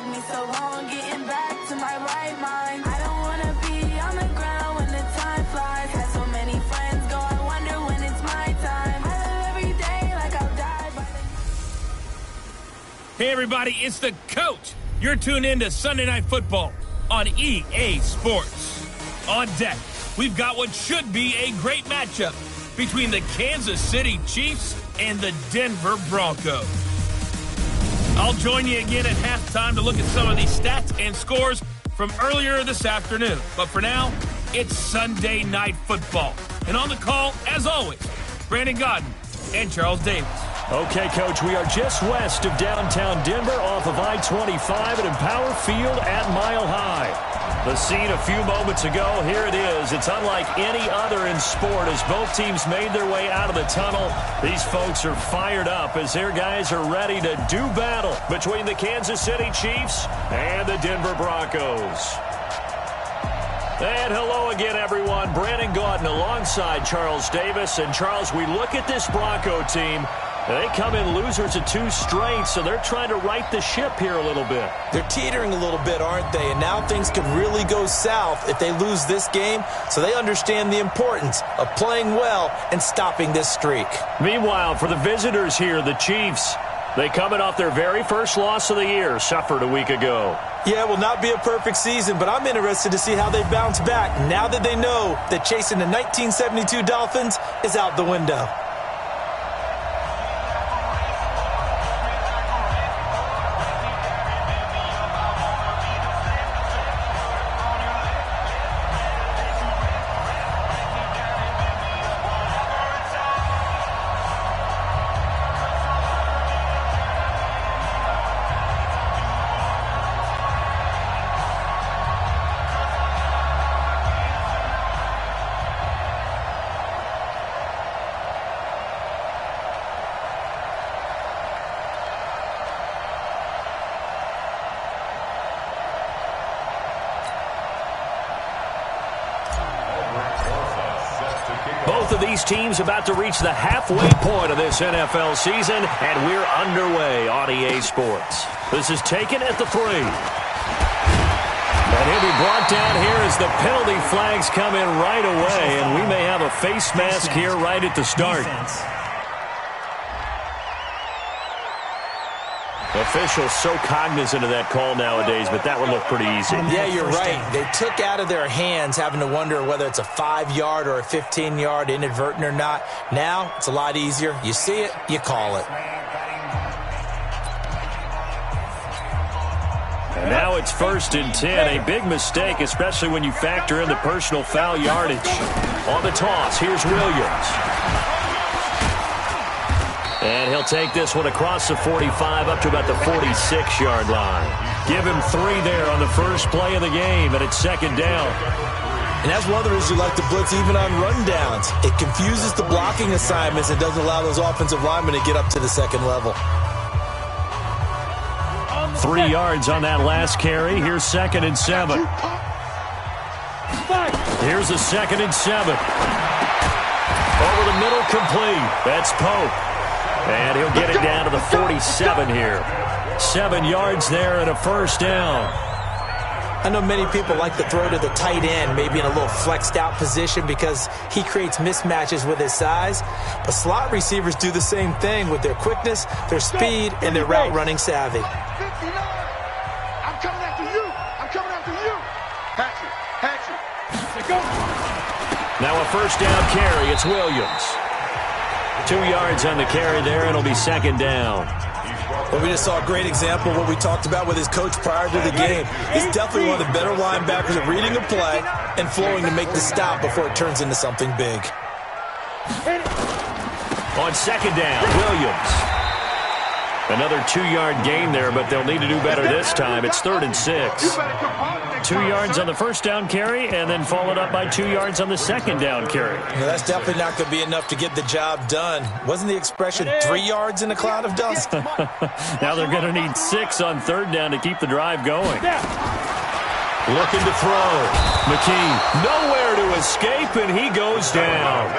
took me so long getting back to my right mind. I don't wanna be on the ground when the time flies. Had so many friends go, I wonder when it's my time. I live every day like I'll die by the... Hey everybody, it's the coach. You're tuned in to Sunday Night Football on EA Sports. On deck, we've got what should be a great matchup between the Kansas City Chiefs and the Denver Broncos. I'll join you again at halftime to look at some of these stats and scores from earlier this afternoon. But for now, it's Sunday Night Football. And on the call, as always, Brandon Godden and Charles Davis. Okay, Coach, we are just west of downtown Denver off of I-25 at Empower Field at Mile High. The scene a few moments ago, here it is. It's unlike any other in sport as both teams made their way out of the tunnel. These folks are fired up as their guys are ready to do battle between the Kansas City Chiefs and the Denver Broncos. And hello again, everyone. Brandon Gaudin alongside Charles Davis. And, Charles, we look at this Bronco team. They come in losers of 2 straight, so they're trying to right the ship here a little bit. They're teetering a little bit, aren't they? And now things could really go south if they lose this game, so they understand the importance of playing well and stopping this streak. Meanwhile, for the visitors here, the Chiefs, they coming off their very first loss of the year, suffered a week ago. Yeah, it will not be a perfect season, but I'm interested to see how they bounce back now that they know that chasing the 1972 Dolphins is out the window. Both of these teams about to reach the halfway point of this NFL season, and we're underway on EA Sports. This is taken at the 3. And he'll be brought down here as the penalty flags come in right away, and we may have a face mask here right at the start. Officials so cognizant of that call nowadays, but that would look pretty easy. Yeah, you're right. They took out of their hands having to wonder whether it's a 5-yard or a 15-yard inadvertent or not. Now, it's a lot easier. You see it, you call it. And now it's 1st and 10. A big mistake, especially when you factor in the personal foul yardage. On the toss, here's Williams. And he'll take this one across the 45 up to about the 46-yard line. Give him 3 there on the first play of the game, and it's 2nd down. And that's one of the reasons you like to blitz even on rundowns. It confuses the blocking assignments and doesn't allow those offensive linemen to get up to the 2nd level. 3 yards on that last carry. Here's 2nd and 7. Here's a 2nd and 7. Over the middle, complete. That's Pope. And he'll get it down to the 47 here. 7 yards there and a 1st down. I know many people like to throw to the tight end, maybe in a little flexed out position because he creates mismatches with his size. But slot receivers do the same thing with their quickness, their speed, and their route running savvy. 59. I'm coming after you. I'm coming after you. Hatchet. Go. Now a 1st down carry. It's Williams. 2 yards on the carry there, and it'll be 2nd down. Well, we just saw a great example of what we talked about with his coach prior to the game. He's definitely one of the better linebackers at reading a play and flowing to make the stop before it turns into something big. On 2nd down, Williams. Another 2-yard gain there, but they'll need to do better this time. It's 3rd and 6. 2 yards on the 1st down carry, and then followed up by 2 yards on the 2nd down carry. Now, that's definitely not going to be enough to get the job done. Wasn't the expression 3 yards in a cloud of dust? Now they're going to need 6 on 3rd down to keep the drive going. Looking to throw. McKee nowhere to escape, and he goes down.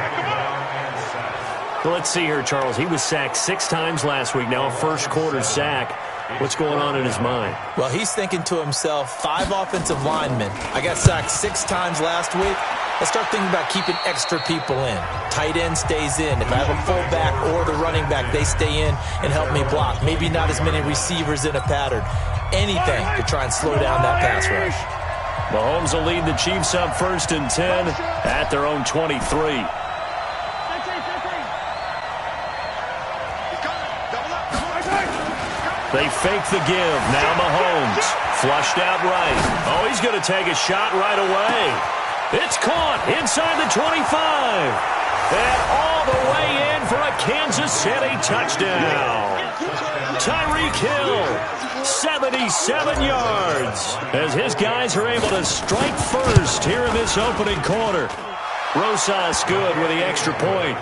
Well, let's see here, Charles. He was sacked 6 times last week. Now a first quarter sack. What's going on in his mind? Well, he's thinking to himself, 5 offensive linemen. I got sacked 6 times last week. Let's start thinking about keeping extra people in. Tight end stays in. If I have a fullback or the running back, they stay in and help me block. Maybe not as many receivers in a pattern. Anything to try and slow down that pass rush. Mahomes will lead the Chiefs up 1st and 10 at their own 23. They fake the give. Now Mahomes. Flushed out right. Oh, he's going to take a shot right away. It's caught inside the 25. And all the way in for a Kansas City touchdown. Tyreek Hill, 77 yards. As his guys are able to strike first here in this opening quarter. Rosas good with the extra point.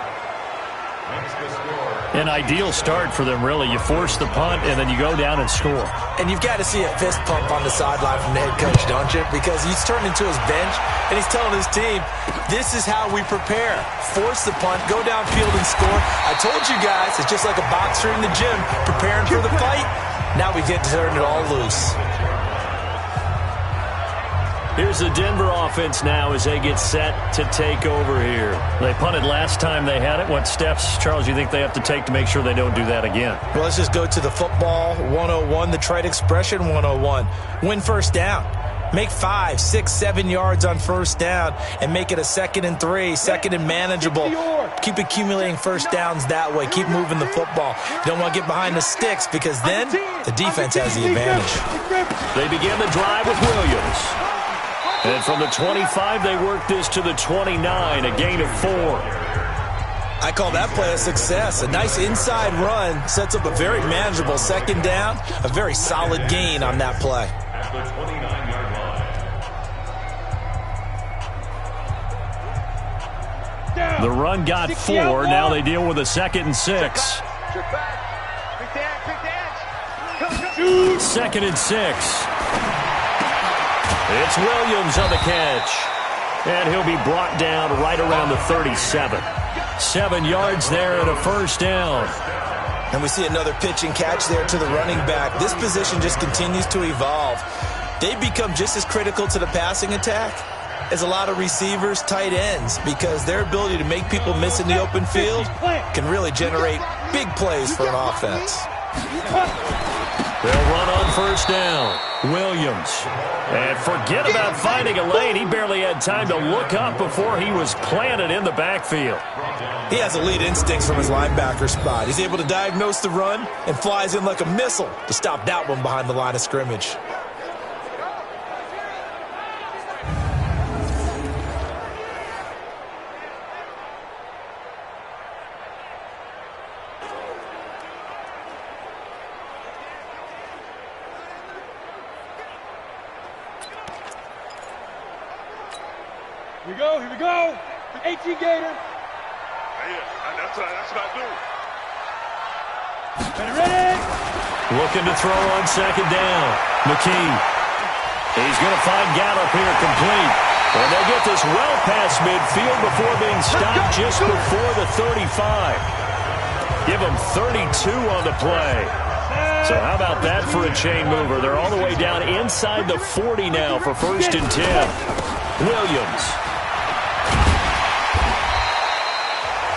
An ideal start for them, really. You force the punt, and then you go down and score. And you've got to see a fist pump on the sideline from the head coach, don't you? Because he's turning to his bench, and he's telling his team, this is how we prepare. Force the punt, go downfield and score. I told you guys, it's just like a boxer in the gym preparing for the fight. Now we get to turn it all loose. Here's the Denver offense now as they get set to take over here. They punted last time they had it. What steps, Charles, you think they have to take to make sure they don't do that again? Well, let's just go to the football 101, the trite expression 101. Win first down. Make 5, 6, 7 yards on first down and make it a 2nd and 3, 2nd and manageable. Keep accumulating first downs that way. Keep moving the football. You don't want to get behind the sticks because then the defense has the advantage. They begin the drive with Williams. And from the 25, they work this to the 29, a gain of 4. I call that play a success. A nice inside run sets up a very manageable 2nd down, a very solid gain on that play. At the 29-yard line. The run got 4. Now they deal with a 2nd and 6. 2nd and 6. It's Williams on the catch. And he'll be brought down right around the 37. 7 yards there and a first down. And we see another pitch and catch there to the running back. This position just continues to evolve. They become just as critical to the passing attack as a lot of receivers, tight ends, because their ability to make people miss in the open field can really generate big plays for an offense. They'll run on first down. Williams. And forget about finding a lane. He barely had time to look up before he was planted in the backfield. He has elite instincts from his linebacker spot. He's able to diagnose the run and flies in like a missile to stop that one behind the line of scrimmage. Here we go. 18 Gator. That's what I do. Ready? Looking to throw on 2nd down. McKee. He's going to find Gallup here complete. And they get this well past midfield before being stopped just before the 35. Give them 32 on the play. So how about that for a chain mover? They're all the way down inside the 40 now for 1st and 10. Williams.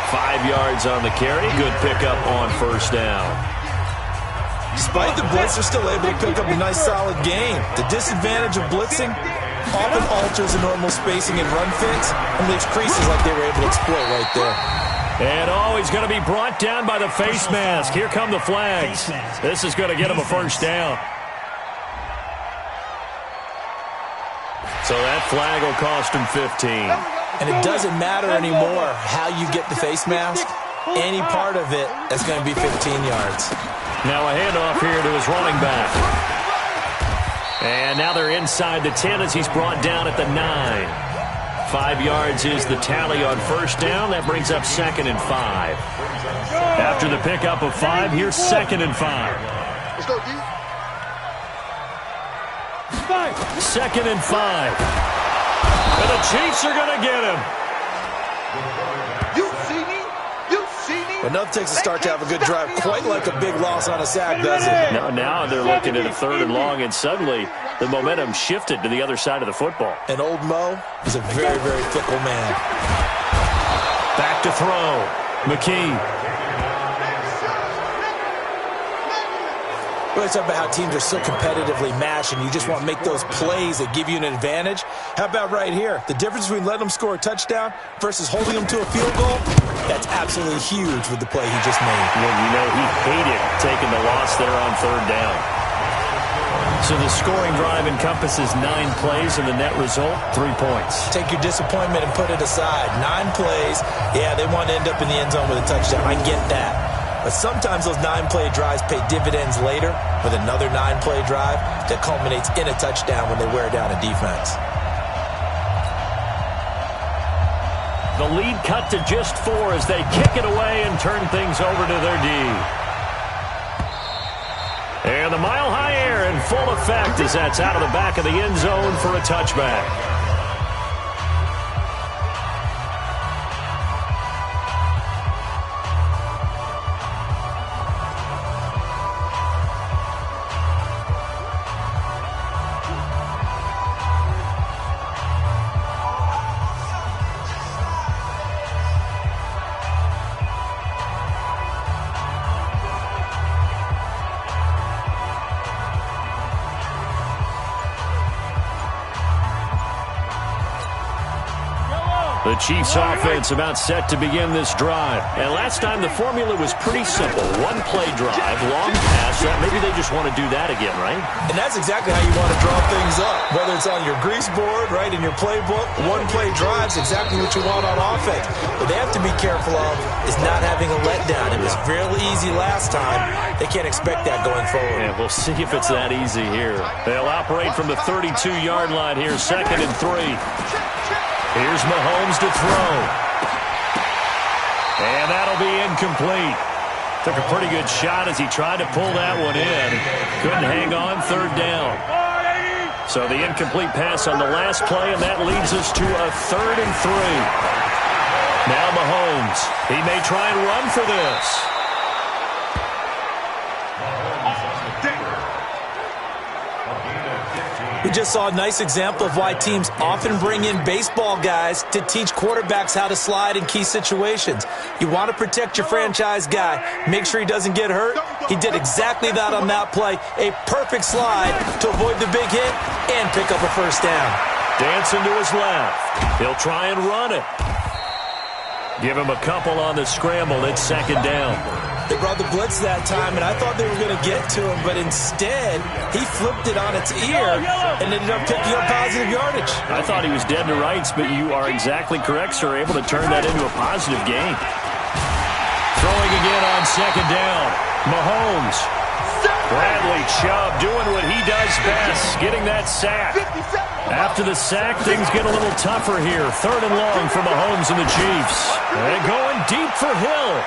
5 yards on the carry. Good pickup on first down. Despite the blitz, they're still able to pick up a nice solid gain. The disadvantage of blitzing often alters the normal spacing and run fits and leaves creases like they were able to exploit right there. And he's going to be brought down by the face mask. Here come the flags. This is going to get him a first down. So that flag will cost him 15. And it doesn't matter anymore how you get the face mask. Any part of it, that's going to be 15 yards. Now a handoff here to his running back. And now they're inside the 10 as he's brought down at the 9. 5 yards is the tally on first down. That brings up 2nd and 5. After the pickup of 5, here's 2nd and 5. Let's go, D. 2nd and 5. And the Chiefs are going to get him. You see me? You see me? But nothing takes a start to have a good drive, quite like a big loss on a sack, does it? Now they're looking at a 3rd and long, and suddenly the momentum shifted to the other side of the football. And old Mo is a very, very fickle man. Back to throw. McKee. We always talk about how teams are so competitively matched and you just want to make those plays that give you an advantage. How about right here? The difference between letting them score a touchdown versus holding them to a field goal, that's absolutely huge with the play he just made. Well, you know, he hated taking the loss there on 3rd down. So the scoring drive encompasses 9 plays, and the net result, 3 points. Take your disappointment and put it aside. 9 plays, yeah, they want to end up in the end zone with a touchdown. I get that. But sometimes those 9-play drives pay dividends later with another 9-play drive that culminates in a touchdown when they wear down a defense. The lead cut to just 4 as they kick it away and turn things over to their D. And the mile-high air in full effect as that's out of the back of the end zone for a touchback. The Chiefs offense about set to begin this drive. And last time the formula was pretty simple. 1-play drive, long pass. Maybe they just want to do that again, right? And that's exactly how you want to draw things up. Whether it's on your grease board, right, in your playbook, 1-play drive's exactly what you want on offense. What they have to be careful of is not having a letdown. It was fairly easy last time. They can't expect that going forward. Yeah, we'll see if it's that easy here. They'll operate from the 32-yard line here, 2nd and 3. Here's Mahomes to throw. And that'll be incomplete. Took a pretty good shot as he tried to pull that one in. Couldn't hang on, 3rd down. So the incomplete pass on the last play, and that leads us to a 3rd and 3. Now Mahomes. He may try and run for this. We just saw a nice example of why teams often bring in baseball guys to teach quarterbacks how to slide in key situations. You want to protect your franchise guy. Make sure he doesn't get hurt. He did exactly that on that play. A perfect slide to avoid the big hit and pick up a 1st down. Dancing to his left. He'll try and run it. Give him a couple on the scramble. It's 2nd down. They brought the blitz that time, and I thought they were going to get to him, but instead, he flipped it on its ear and ended up picking up positive yardage. I thought he was dead to rights, but you are exactly correct, sir. Able to turn that into a positive gain. Throwing again on 2nd down. Mahomes. Bradley Chubb doing what he does best, getting that sack. After the sack, things get a little tougher here. 3rd and long for Mahomes and the Chiefs. And going deep for Hill.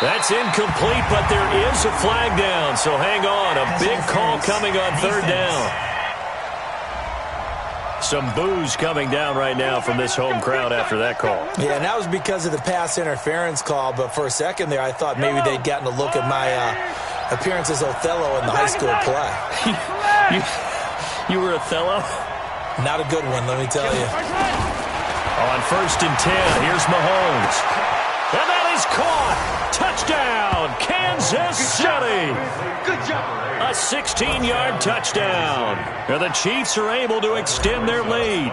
That's incomplete, but there is a flag down, so hang on. A big call coming on 3rd down. Some boos coming down right now from this home crowd after that call. Yeah, and that was because of the pass interference call, but for a second there, I thought maybe they'd gotten a look at my appearance as Othello in the high school play. You were Othello? Not a good one, let me tell you. On 1st and 10, here's Mahomes. And that is caught. Touchdown, Kansas City. Good job. A 16-yard touchdown. Now the Chiefs are able to extend their lead.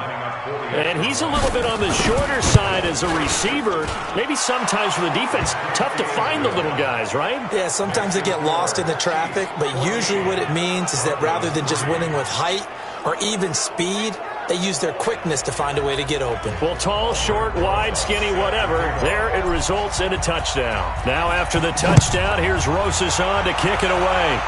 And he's a little bit on the shorter side as a receiver. Maybe sometimes for the defense, tough to find the little guys, right? Yeah, sometimes they get lost in the traffic, but usually what it means is that rather than just winning with height or even speed, they use their quickness to find a way to get open. Well, tall, short, wide, skinny, whatever, there it results in a touchdown. Now after the touchdown, here's Rosas on to kick it away.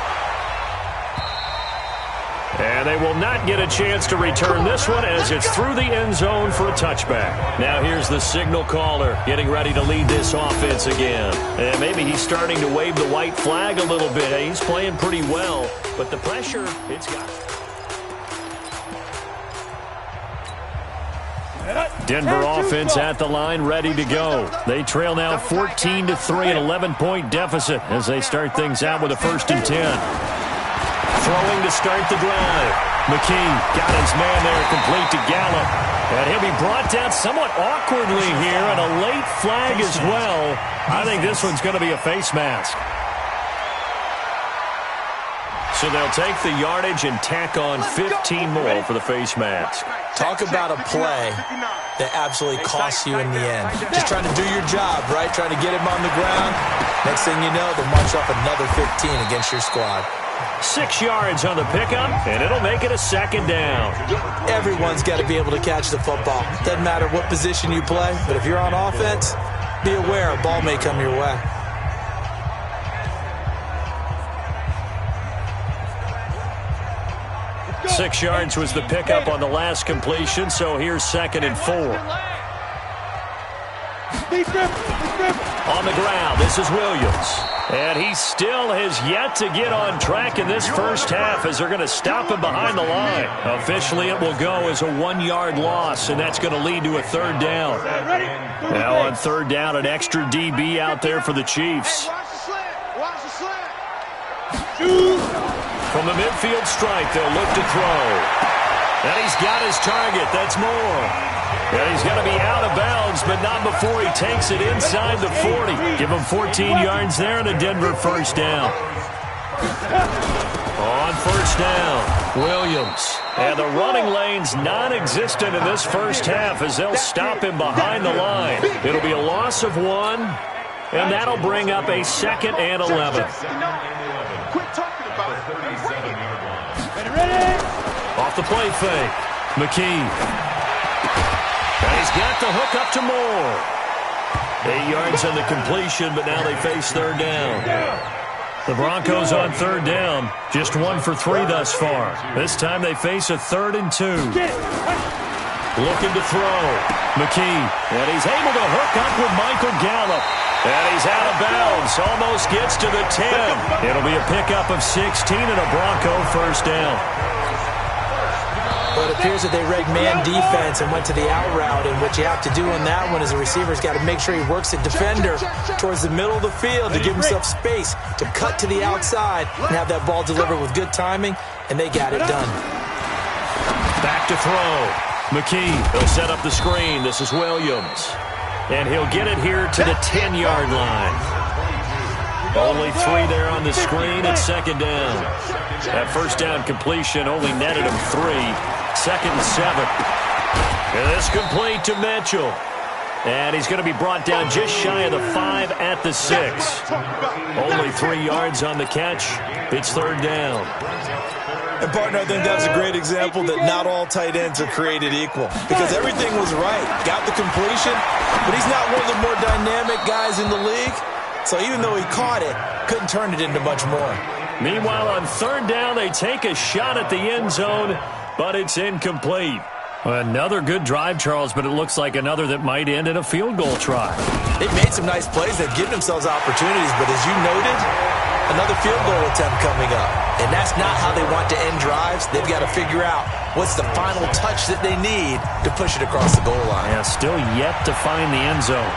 And they will not get a chance to return this one as it's through the end zone for a touchback. Now here's the signal caller getting ready to lead this offense again. And maybe he's starting to wave the white flag a little bit. He's playing pretty well, but the pressure, it's got. Denver offense at the line, ready to go. They trail now 14-3, an 11-point deficit as they start things out with a 1st and 10. Throwing to start the drive. McKee got his man there, complete to Gallup. And he'll be brought down somewhat awkwardly here, and a late flag as well. I think this one's going to be a face mask. So they'll take the yardage and tack on 15 more for the face mask. Talk about a play that absolutely costs you in the end. Just trying to do your job, right? Trying to get him on the ground. Next thing you know, they'll march off another 15 against your squad. 6 yards on the pickup, and it'll make it a 2nd down. Everyone's got to be able to catch the football. Doesn't matter what position you play, but if you're on offense, be aware a ball may come your way. Six yards was the pickup on the last completion, so here's 2nd and 4. On the ground, this is Williams. And he still has yet to get on track in this first half as they're going to stop him behind the line. Officially, it will go as a 1-yard loss, and that's going to lead to a 3rd down. Now on 3rd down, an extra DB out there for the Chiefs. From the midfield stripe, they'll look to throw. And he's got his target. That's Moore. And he's going to be out of bounds, but not before he takes it inside the 40. Give him 14 yards there and a Denver 1st down. On 1st down, Williams. And the running lane's non-existent in this first half as they'll stop him behind the line. It'll be a loss of 1, and that'll bring up a 2nd and 11. Off the play fake, McKee. And he's got the hook up to Moore. 8 yards on the completion, but now they face 3rd down. The Broncos on 3rd down, just 1 for 3 thus far. This time they face a 3rd and 2. Looking to throw, McKee. And he's able to hook up with Michael Gallup. And he's out of bounds, almost gets to the 10. It'll be a pickup of 16 and a Bronco 1st down. Well, it appears that they read man defense and went to the out route, and what you have to do on that one is the receiver's got to make sure he works the defender towards the middle of the field to give himself space to cut to the outside and have that ball delivered with good timing, and they got it done. Back to throw. McKee, he'll set up the screen. This is Williams. And he'll get it here to the 10-yard line. Only 3 there on the screen at 2nd down. That 1st down completion only netted him 3. 2nd and 7. And this complete to Mitchell. And he's going to be brought down just shy of the 5 at the 6. Only 3 yards on the catch. It's 3rd down. And, partner, I think that's a great example that not all tight ends are created equal. Because everything was right. Got the completion, but he's not one of the more dynamic guys in the league. So even though he caught it, couldn't turn it into much more. Meanwhile, on 3rd down, they take a shot at the end zone, but it's incomplete. Another good drive, Charles, but it looks like another that might end in a field goal try. They've made some nice plays. They've given themselves opportunities, but as you noted, another field goal attempt coming up. And that's not how they want to end drives. They've got to figure out what's the final touch that they need to push it across the goal line. Yeah, still yet to find the end zone.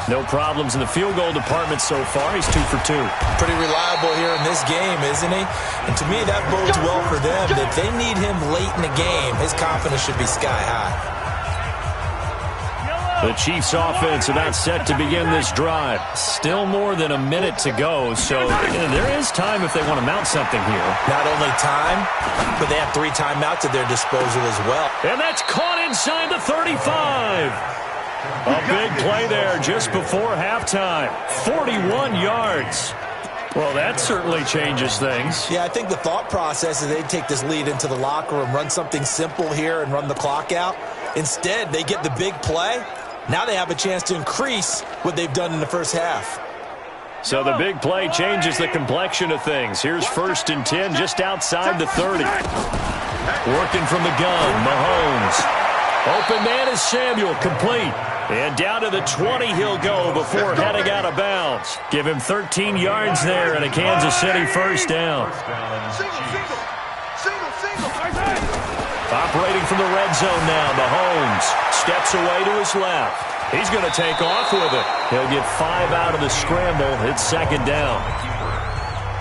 No problems in the field goal department so far. He's 2 for 2. Pretty reliable here in this game, isn't he? And to me, that bodes well for them. That if they need him late in the game, his confidence should be sky high. The Chiefs offense about set to begin this drive. Still more than a minute to go, so there is time if they want to mount something here. Not only time, but they have 3 timeouts at their disposal as well. And that's caught inside the 35. A big play there just before halftime. 41 yards. Well, that certainly changes things. Yeah, I think the thought process is they'd take this lead into the locker room, run something simple here and run the clock out. Instead, they get the big play. Now they have a chance to increase what they've done in the first half. So the big play changes the complexion of things. Here's 1st and 10 just outside the 30. Working from the gun, Mahomes. Open man is Samuel, complete. And down to the 20 he'll go before heading out of bounds. Give him 13 yards there and a Kansas City 1st down. Operating from the red zone now, Mahomes steps away to his left. He's going to take off with it. He'll get 5 out of the scramble. It's second down.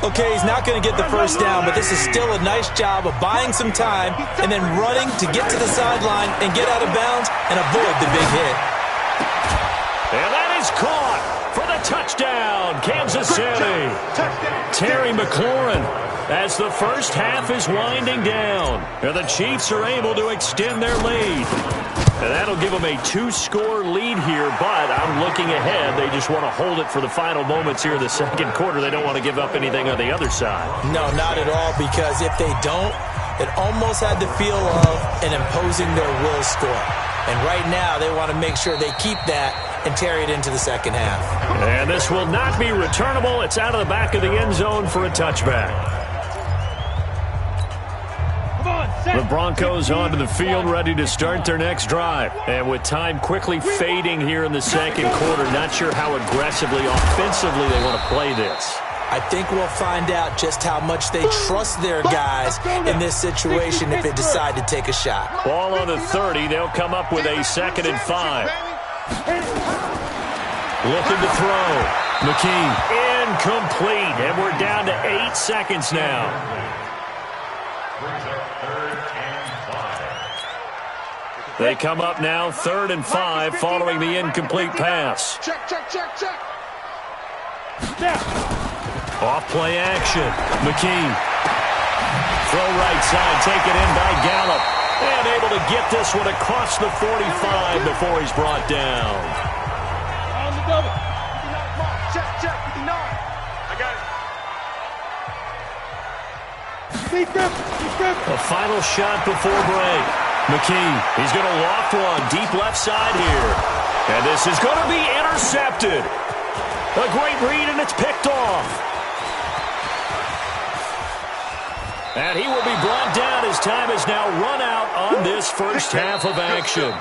Okay, he's not going to get the first down, but this is still a nice job of buying some time and then running to get to the sideline and get out of bounds and avoid the big hit. And that is caught for the touchdown, Kansas City. Terry McLaurin, as the first half is winding down. And the Chiefs are able to extend their lead. And that'll give them a 2-score lead here, but I'm looking ahead. They just want to hold it for the final moments here in the second quarter. They don't want to give up anything on the other side. No, not at all, because if they don't, it almost had the feel of an imposing their will score. And right now, they want to make sure they keep that and carry it into the second half. And this will not be returnable. It's out of the back of the end zone for a touchback. The Broncos onto the field, ready to start their next drive. And with time quickly fading here in the second quarter, not sure how aggressively, offensively they want to play this. I think we'll find out just how much they trust their guys in this situation if they decide to take a shot. Ball on the 30. They'll come up with a 2nd and 5. Looking to throw. McKee incomplete. And we're down to 8 seconds now. They come up now, 3rd and 5, following the incomplete pass. Check. Off play action. McKee. Throw right side, taken in by Gallup. And able to get this one across the 45 before he's brought down. On the double. 59, check. 59. I got it. A final shot before break. McKee, he's going to loft one deep left side here. And this is going to be intercepted. A great read, and it's picked off. And he will be brought down as time has now run out on this first half of action.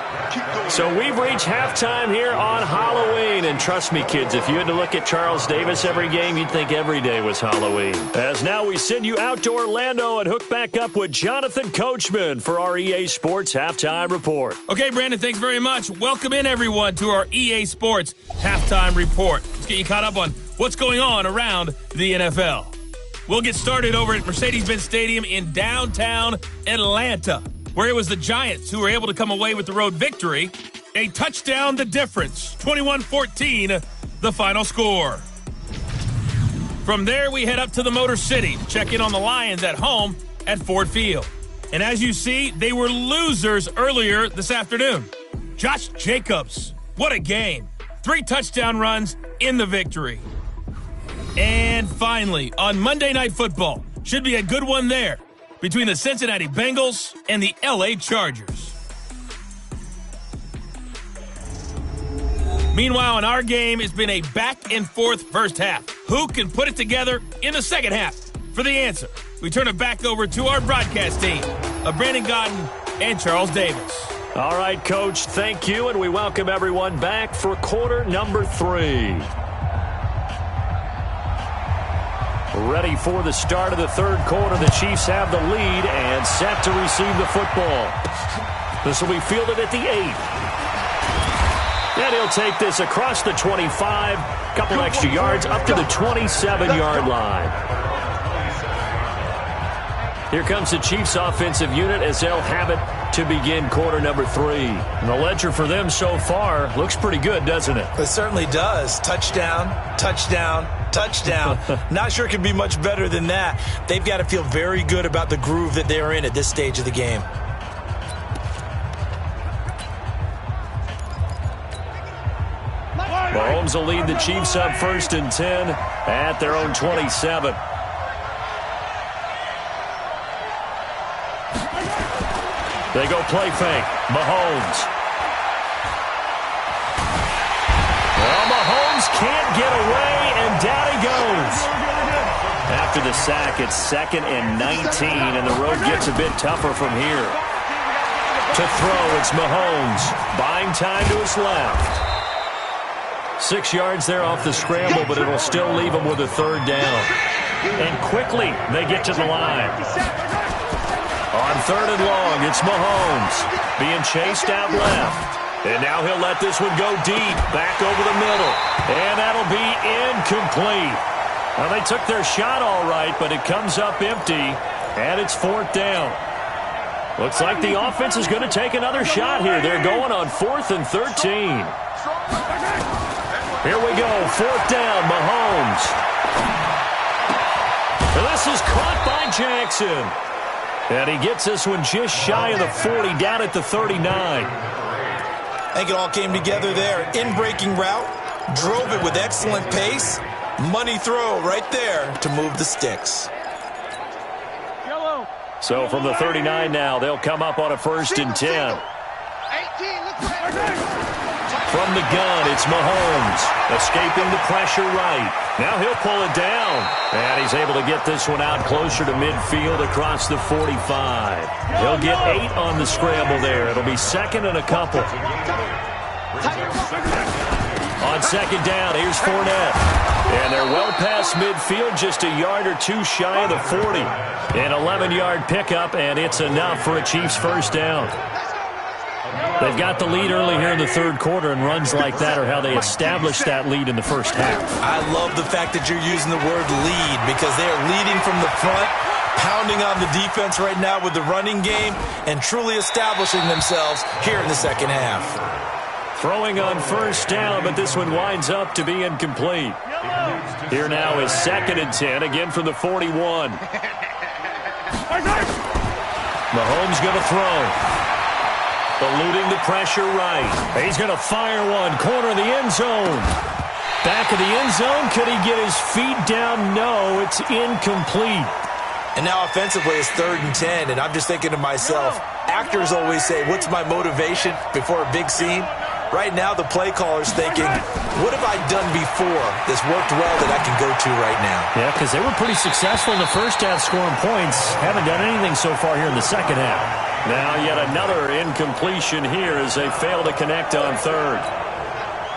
So we've reached halftime here on Halloween. And trust me, kids, if you had to look at Charles Davis every game, you'd think every day was Halloween. As now we send you out to Orlando and hook back up with Jonathan Coachman for our EA Sports Halftime Report. Okay, Brandon, thanks very much. Welcome in, everyone, to our EA Sports Halftime Report. Let's get you caught up on what's going on around the NFL. We'll get started over at Mercedes-Benz Stadium in downtown Atlanta, where it was the Giants who were able to come away with the road victory. A touchdown the difference, 21-14, the final score. From there, we head up to the Motor City to check in on the Lions at home at Ford Field. And as you see, they were losers earlier this afternoon. Josh Jacobs, what a game. 3 touchdown runs in the victory. And finally, on Monday Night Football, should be a good one there between the Cincinnati Bengals and the LA Chargers. Meanwhile, in our game, it's been a back-and-forth first half. Who can put it together in the second half? For the answer, we turn it back over to our broadcast team of Brandon Godden and Charles Davis. All right, Coach, thank you, and we welcome everyone back for quarter number 3. Ready for the start of the third quarter. The Chiefs have the lead and set to receive the football. This will be fielded at the 8. And he'll take this across the 25, couple extra yards up to the 27-yard line. Here comes the Chiefs offensive unit as they'll have it to begin quarter number 3. And the ledger for them so far looks pretty good, doesn't it? It certainly does. Touchdown, touchdown, touchdown. Not sure it can be much better than that. They've got to feel very good about the groove that they're in at this stage of the game. Mahomes will lead the Chiefs up 1st and 10 at their own 27. They go play fake. Mahomes. Well, Mahomes can't get away, and down he goes. After the sack, it's 2nd and 19, and the road gets a bit tougher from here. To throw, it's Mahomes. Buying time to his left. 6 yards there off the scramble, but it'll still leave him with a 3rd down. And quickly, they get to the line. On 3rd and long, it's Mahomes being chased out left. And now he'll let this one go deep, back over the middle. And that'll be incomplete. Well, they took their shot all right, but it comes up empty, and it's 4th down. Looks like the offense is going to take another shot here. They're going on 4th and 13. Here we go, 4th down, Mahomes. And this is caught by Jackson. And he gets this one just shy of the 40, down at the 39. I think it all came together there. In-breaking route, drove it with excellent pace. Money throw right there to move the sticks. So from the 39 now, they'll come up on a 1st and 10. From the gun, it's Mahomes, escaping the pressure right. Now he'll pull it down, and he's able to get this one out closer to midfield across the 45. He'll get 8 on the scramble there. It'll be 2nd and a couple. On 2nd down, here's Fournette. And they're well past midfield, just a yard or two shy of the 40. An 11-yard pickup, and it's enough for a Chiefs 1st down. They've got the lead early here in the 3rd quarter, and runs like that are how they establish that lead in the 1st half. I love the fact that you're using the word lead because they are leading from the front, pounding on the defense right now with the running game, and truly establishing themselves here in the 2nd half. Throwing on 1st down, but this one winds up to be incomplete. Here now is 2nd and 10, again from the 41. Mahomes going to throw. Eluding the pressure right. He's going to fire one. Corner of the end zone. Back of the end zone. Could he get his feet down? No, it's incomplete. And now offensively it's 3rd and 10, and I'm just thinking to myself, actors always say, what's my motivation before a big scene? Right now the play caller's thinking, what have I done before that's worked well that I can go to right now? Yeah, because they were pretty successful in the 1st half scoring points. Haven't done anything so far here in the 2nd half. Now yet another incompletion here as they fail to connect on 3rd.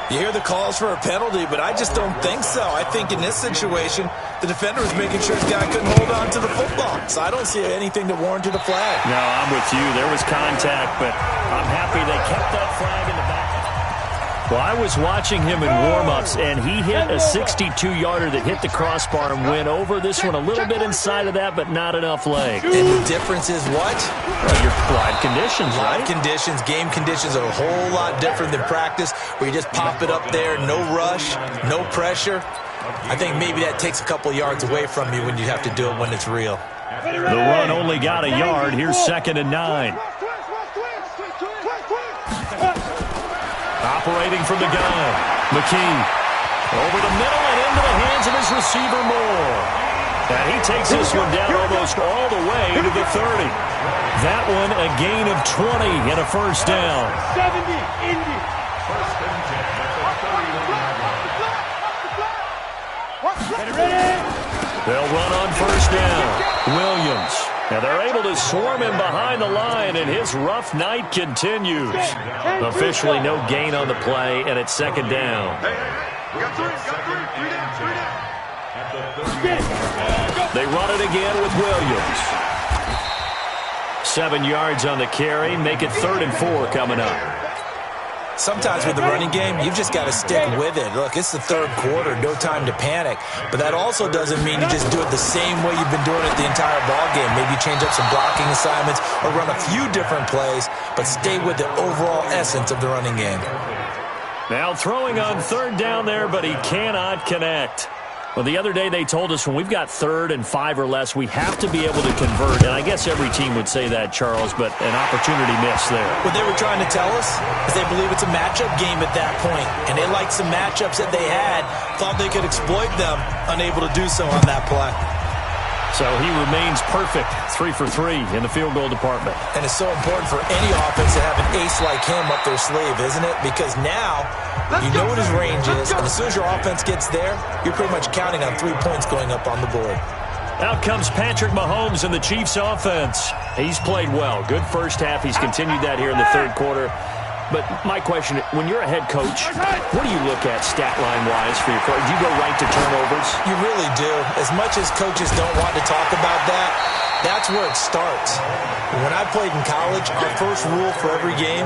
You hear the calls for a penalty, but I just don't think so. I think in this situation, the defender was making sure his guy couldn't hold on to the football. So I don't see anything that warranted a flag. No, I'm with you. There was contact, but I'm happy they kept that flag in the back. Well, I was watching him in warm-ups, and he hit a 62-yarder that hit the crossbar and went over. This one a little bit inside of that, but not enough leg. And the difference is what? Well, your live conditions, right? Live conditions, game conditions are a whole lot different than practice, where you just pop it up there, no rush, no pressure. I think maybe that takes a couple yards away from you when you have to do it when it's real. The run only got a yard. Here's 2nd and 9. Operating from the gun, McKee. Over the middle and into the hands of his receiver, Moore. And he takes this one down almost all the way to the 30. That one a gain of 20 and a 1st down. 70, Indy. They'll run on 1st down. Williams. Now they're able to swarm him behind the line, and his rough night continues. Officially no gain on the play, and it's 2nd down. They run it again with Williams. 7 yards on the carry. Make it 3rd and 4 coming up. Sometimes with the running game, you've just got to stick with it. Look, it's the 3rd quarter, no time to panic. But that also doesn't mean you just do it the same way you've been doing it the entire ball game. Maybe change up some blocking assignments or run a few different plays, but stay with the overall essence of the running game. Now throwing on 3rd down there, but he cannot connect. Well, the other day they told us when we've got 3rd and 5 or less, we have to be able to convert. And I guess every team would say that, Charles, but an opportunity missed there. What they were trying to tell us is they believe it's a matchup game at that point. And they liked some matchups that they had, thought they could exploit them, unable to do so on that play. So he remains perfect, 3 for 3 in the field goal department. And it's so important for any offense to have an ace like him up their sleeve, isn't it? Because now you know what his range is, and as soon as your offense gets there, you're pretty much counting on 3 points going up on the board. Out comes Patrick Mahomes in the Chiefs offense. He's played well. Good 1st half. He's continued that here in the 3rd quarter. But my question, when you're a head coach, what do you look at stat line-wise for your coach? Do you go right to turnovers? You really do. As much as coaches don't want to talk about that, That's where it starts. When I played in college, our first rule for every game,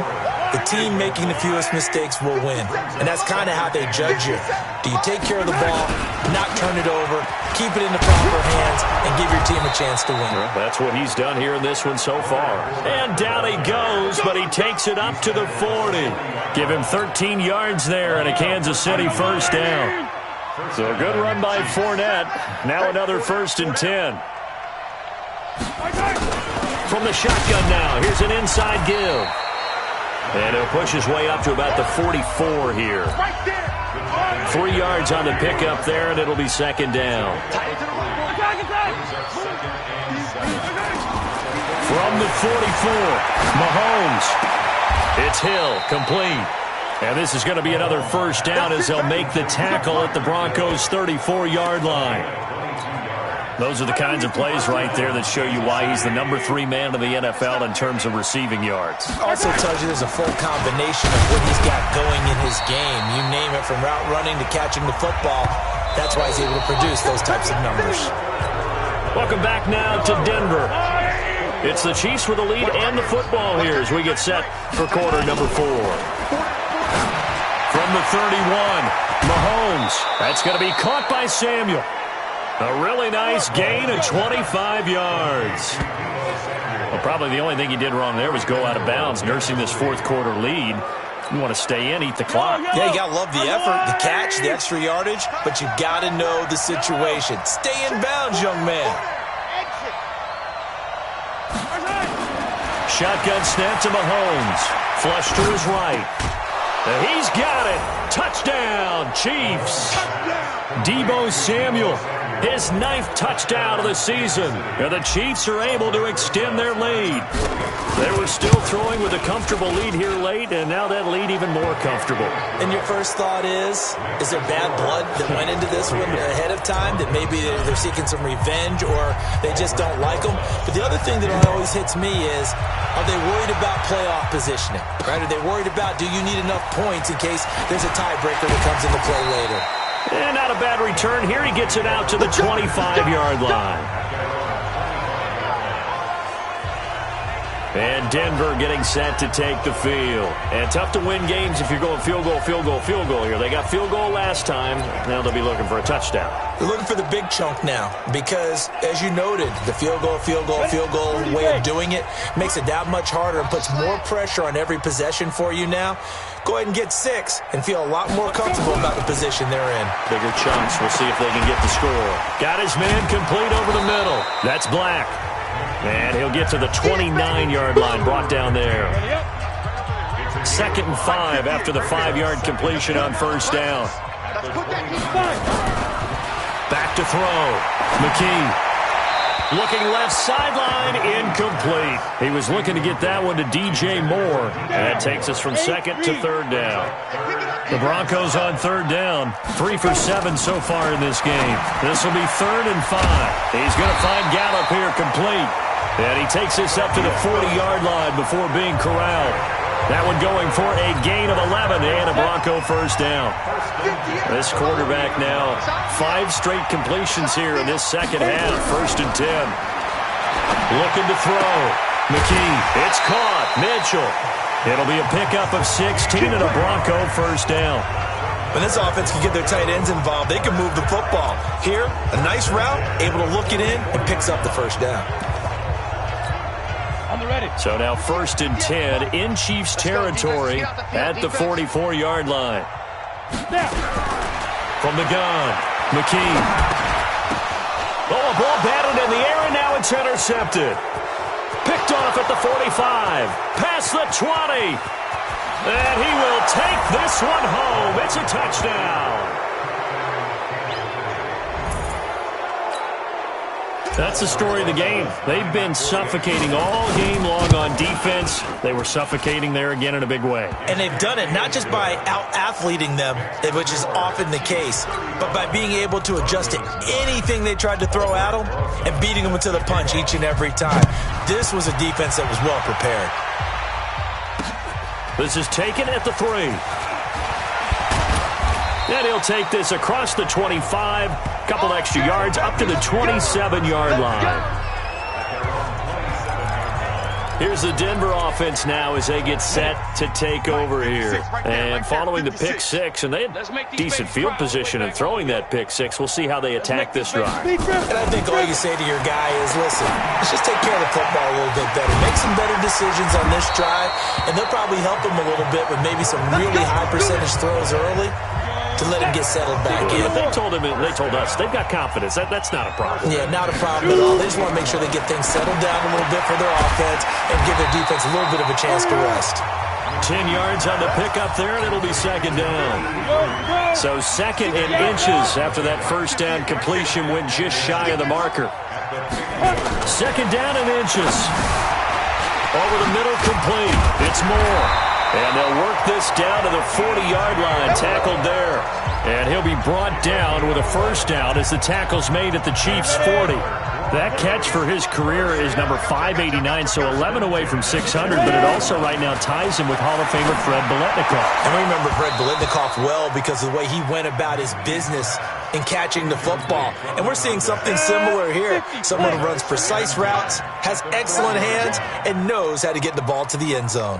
the team making the fewest mistakes will win. And that's kind of how they judge you. Do you take care of the ball, not turn it over, keep it in the proper hands, and give your team a chance to win? Well, that's what he's done here in this one so far. And down he goes, but he takes it up to the 40. Give him 13 yards there and a Kansas City first down. So a good run by Fournette. Now another 1st and 10. From the shotgun now, here's an inside give. And he'll push his way up to about the 44 here. 3 yards on the pickup there, and it'll be 2nd down. From the 44, Mahomes. It's Hill, complete. And this is going to be another 1st down as they'll make the tackle at the Broncos' 34-yard line. Those are the kinds of plays right there that show you why he's the number 3 man in the NFL in terms of receiving yards. Also tells you there's a full combination of what he's got going in his game. You name it, from route running to catching the football. That's why he's able to produce those types of numbers. Welcome back now to Denver. It's the Chiefs with the lead and the football here as we get set for quarter number 4. From the 31, Mahomes. That's going to be caught by Samuel. A really nice gain of 25 yards. Well, probably the only thing he did wrong there was go out of bounds, nursing this 4th quarter lead. You want to stay in, eat the clock. Yeah, you got to love the effort, the catch, the extra yardage, but you got to know the situation. Stay in bounds, young man. Shotgun snap to Mahomes. Flush to his right. And he's got it. Touchdown, Chiefs. Deebo Samuel. His 9th touchdown of the season. And the Chiefs are able to extend their lead. They were still throwing with a comfortable lead here late, and now that lead even more comfortable. And your first thought is there bad blood that went into this one ahead of time, that maybe they're seeking some revenge or they just don't like them? But the other thing that always hits me is, are they worried about playoff positioning? Right? Are they worried about, do you need enough points in case there's a tiebreaker that comes into play later? And not a bad return here. He gets it out to the 25-yard line. And Denver getting set to take the field. And tough to win games if you're going field goal, field goal, field goal here. They got field goal last time. Now they'll be looking for a touchdown. They're looking for the big chunk now because, as you noted, the field goal way of doing it makes it that much harder and puts more pressure on every possession for you now. Go ahead and get 6 and feel a lot more comfortable about the position they're in. Bigger chunks. We'll see if they can get the score. Got his man complete over the middle. That's Black. And he'll get to the 29-yard line, brought down there. 2nd and 5 after the 5-yard completion on 1st down. Back to throw. McKee. Looking left sideline, incomplete. He was looking to get that one to DJ Moore. And that takes us from 2nd to 3rd down. The Broncos on 3rd down. 3 for 7 so far in this game. This will be 3rd and 5. He's going to find Gallup here complete. And he takes this up to the 40-yard line before being corralled. That one going for a gain of 11 and a Bronco first down. This quarterback now, 5 straight completions here in this second half. 1st and 10. Looking to throw. McKee. It's caught. Mitchell. It'll be a pickup of 16 and a Bronco first down. When this offense can get their tight ends involved, they can move the football. Here, a nice route, able to look it in, and picks up the first down. So now 1st and 10 in Chiefs territory at the 44-yard line. From the gun, McKee. Oh, a ball batted in the air, and now it's intercepted. Picked off at the 45, past the 20. And he will take this one home. It's a touchdown. That's the story of the game. They've been suffocating all game long on defense. They were suffocating there again in a big way. And they've done it not just by out-athleting them, which is often the case, but by being able to adjust to anything they tried to throw at them and beating them to the punch each and every time. This was a defense that was well prepared. This is taken at the 3. And he'll take this across the 25, couple extra yards, up to the 27-yard line. Here's the Denver offense now as they get set to take over here. And following the pick six, and they had decent field position in throwing that pick six. We'll see how they attack this drive. And I think all you say to your guy is, listen, let's just take care of the football a little bit better. Make some better decisions on this drive, and they'll probably help him a little bit with maybe some really high percentage throws early to let him get settled back in. They told us they've got confidence. That's not a problem. Yeah, not a problem at all. They just want to make sure they get things settled down a little bit for their offense and give their defense a little bit of a chance to rest. 10 yards on the pickup there, and it'll be second down. So second and inches after that first down completion went just shy of the marker. Second down and inches. Over the middle, complete. It's Moore. And they'll work this down to the 40-yard line, tackled there. And he'll be brought down with a first down as the tackle's made at the Chiefs' 40. That catch for his career is number 589, so 11 away from 600, but it also right now ties him with Hall of Famer Fred Biletnikoff. And we remember Fred Biletnikoff well because of the way he went about his business in catching the football. And we're seeing something similar here. Someone who runs precise routes, has excellent hands, and knows how to get the ball to the end zone.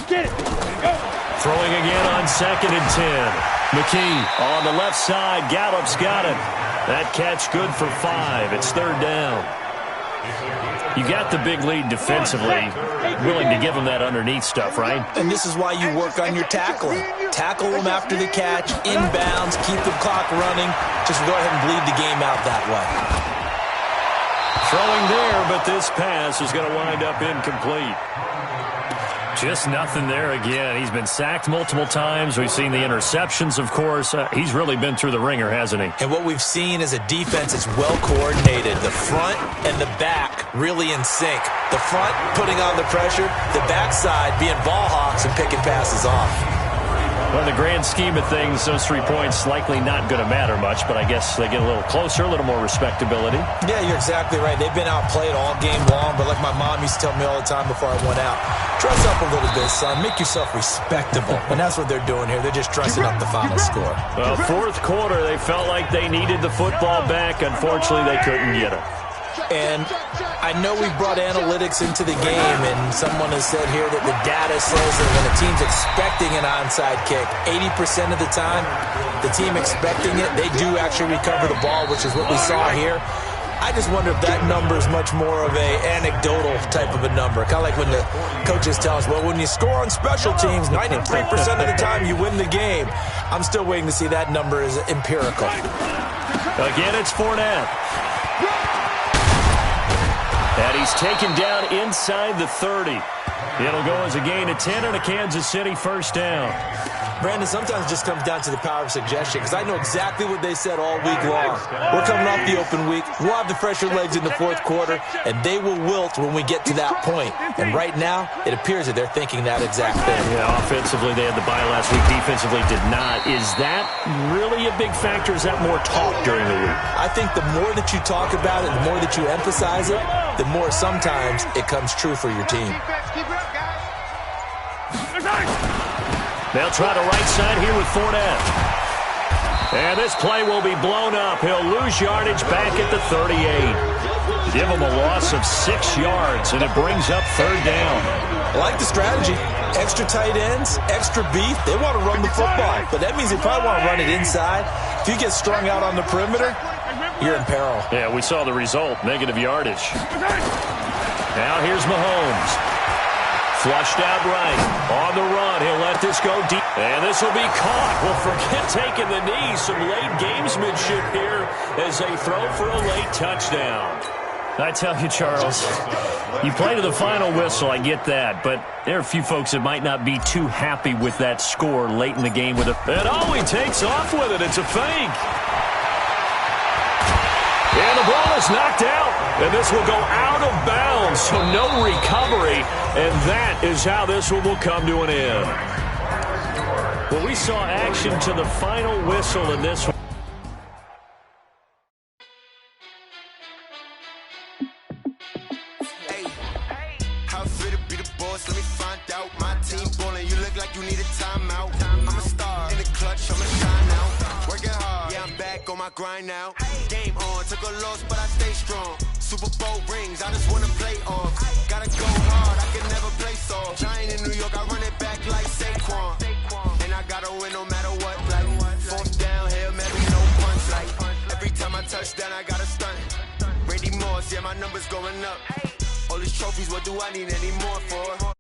Get it. Go. Throwing again on second and 10. McKee on the left side. Gallup's got it. That catch good for 5. It's third down. You got the big lead defensively. Willing to give them that underneath stuff, right? And this is why you work on your tackling. Tackle them after the catch, inbounds, keep the clock running. Just go ahead and bleed the game out that way. Throwing there, but this pass is going to wind up incomplete. Just nothing there again. He's been sacked multiple times. We've seen the interceptions, of course. He's really been through the ringer, hasn't he? And what we've seen is a defense that's well coordinated. The front and the back really in sync. The front putting on the pressure, the backside being ball hawks and picking passes off. Well, in the grand scheme of things, those 3 points likely not going to matter much, but I guess they get a little closer, a little more respectability. Yeah, you're exactly right. They've been outplayed all game long, but like my mom used to tell me all the time before I went out, dress up a little bit, son. Make yourself respectable. And that's what they're doing here. They're just dressing up the final score. Well, fourth quarter, they felt like they needed the football back. Unfortunately, they couldn't get it. And I know we brought analytics into the game, and someone has said here that the data says that when a team's expecting an onside kick, 80% of the time, the team expecting it, they do actually recover the ball, which is what we saw here. I just wonder if that number is much more of a anecdotal type of a number. Kind of like when the coaches tell us, well, when you score on special teams, 93% of the time you win the game. I'm still waiting to see that number is empirical. Again, it's Fournette. And he's taken down inside the 30. It'll go as a gain of 10 and a Kansas City first down. Brandon, sometimes it just comes down to the power of suggestion, because I know exactly what they said all week long. We're coming off the open week. We'll have the fresher legs in the fourth quarter, and they will wilt when we get to that point. And right now, it appears that they're thinking that exact thing. Yeah, offensively, they had the bye last week. Defensively, did not. Is that really a big factor? Is that more talk during the week? I think the more that you talk about it, the more that you emphasize it, the more sometimes it comes true for your team. They'll try the right side here with Fournette. And this play will be blown up. He'll lose yardage back at the 38. Give him a loss of 6 yards, and it brings up third down. I like the strategy. Extra tight ends, extra beef. They want to run the football, but that means they probably want to run it inside. If you get strung out on the perimeter, you're in peril. Yeah, we saw the result, negative yardage. Now here's Mahomes. Flushed out right. On the run. He'll let this go deep. And this will be caught. Well, forget taking the knee. Some late gamesmanship here as they throw for a late touchdown. I tell you, Charles, you play to the final whistle, I get that, but there are a few folks that might not be too happy with that score late in the game with it. And he takes off with it. It's a fake. And the ball is knocked out, and this will go out of bounds, so no recovery, and that is how this one will come to an end. Well, we saw action to the final whistle in this one. Hey, how fit to be the boss? Let me find out. My team ballin', you look like you need a timeout. I'm a star in the clutch, I'm a shine now. Working hard, yeah, I'm back on my grind now. Game on, took a loss, but I stay strong. Super Bowl rings, I just wanna play off. Gotta go hard, I can never play soft. Giant in New York, I run it back like Saquon. And I gotta win no matter what, like fourth down, Hail Mary, no punch, like every time I touch down, I gotta stunt. Randy Moss, yeah, my number's going up. All these trophies, what do I need any more for?